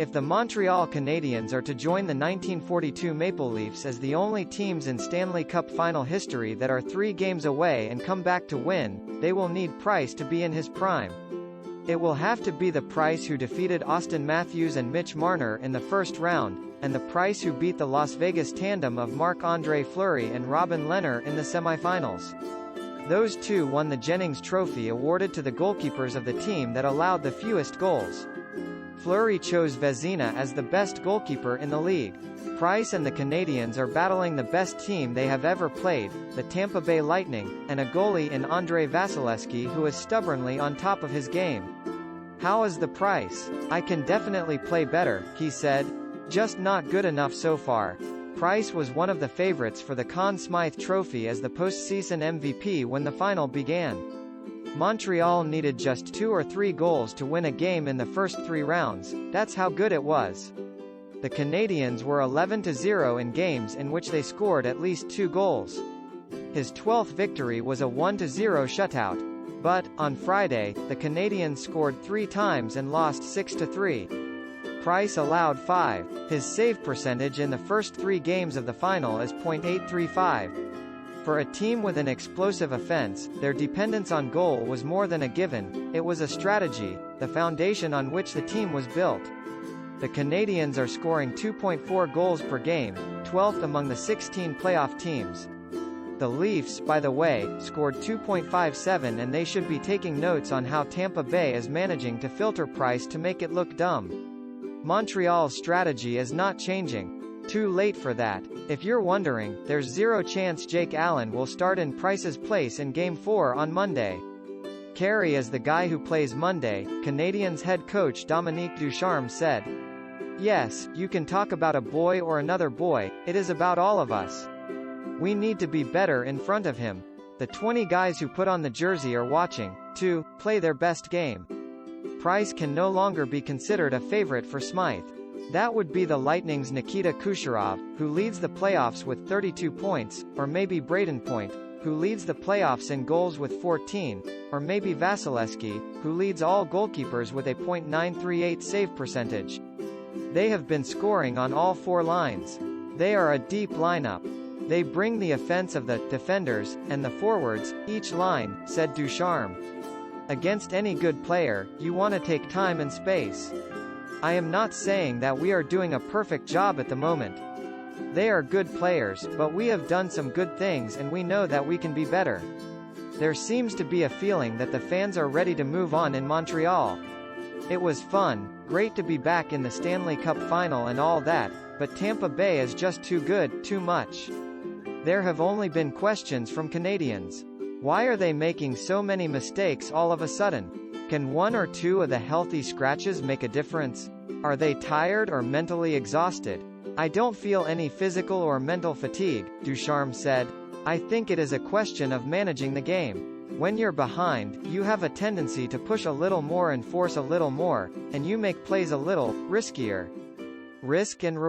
If the Montreal Canadiens are to join the 1942 Maple Leafs as the only teams in Stanley Cup final history that are 3 games away and come back to win, they will need Price to be in his prime. It will have to be the Price who defeated Austin Matthews and Mitch Marner in the first round, and the Price who beat the Las Vegas tandem of Marc-Andre Fleury and Robin Lehner in the semifinals. Those two won the Jennings Trophy awarded to the goalkeepers of the team that allowed the fewest goals. Fleury chose Vezina as the best goalkeeper in the league. Price and the Canadiens are battling the best team they have ever played, the Tampa Bay Lightning, and a goalie in Andrei Vasilevskiy who is stubbornly on top of his game. "How is the Price? I can definitely play better," he said. "Just not good enough so far." Price was one of the favorites for the Conn Smythe Trophy as the postseason MVP when the final began. Montreal needed just 2 or 3 goals to win a game in the first 3 rounds, that's how good it was. The Canadiens were 11-0 in games in which they scored at least 2 goals. His 12th victory was a 1-0 shutout. But, on Friday, the Canadiens scored 3 times and lost 6-3. Price allowed 5. His save percentage in the first 3 games of the final is .835. For a team with an explosive offense, their dependence on goal was more than a given, it was a strategy, the foundation on which the team was built. The Canadiens are scoring 2.4 goals per game, 12th among the 16 playoff teams. The Leafs, by the way, scored 2.57 and they should be taking notes on how Tampa Bay is managing to filter Price to make it look dumb. Montreal's strategy is not changing. Too late for that. If you're wondering, there's 0 chance Jake Allen will start in Price's place in Game 4 on Monday. Carey is the guy who plays Monday, Canadiens head coach Dominique Ducharme said. "Yes, you can talk about a boy or another boy, it is about all of us. We need to be better in front of him. The 20 guys who put on the jersey are watching, to play their best game." Price can no longer be considered a favorite for Smythe. That would be the Lightning's Nikita Kucherov, who leads the playoffs with 32 points, or maybe Braden Point, who leads the playoffs in goals with 14, or maybe Vasilevskiy, who leads all goalkeepers with a .938 save percentage. They have been scoring on all 4 lines. They are a deep lineup. They bring the offense of the defenders, and the forwards, each line, said Ducharme. Against any good player, you want to take time and space. I am not saying that we are doing a perfect job at the moment. They are good players, but we have done some good things and we know that we can be better. There seems to be a feeling that the fans are ready to move on in Montreal. It was fun, great to be back in the Stanley Cup final and all that, but Tampa Bay is just too good, too much. There have only been questions from Canadiens. Why are they making so many mistakes all of a sudden? Can 1 or 2 of the healthy scratches make a difference? Are they tired or mentally exhausted? I don't feel any physical or mental fatigue, Ducharme said. I think it is a question of managing the game. When you're behind, you have a tendency to push a little more and force a little more, and you make plays a little riskier. Risk and reward.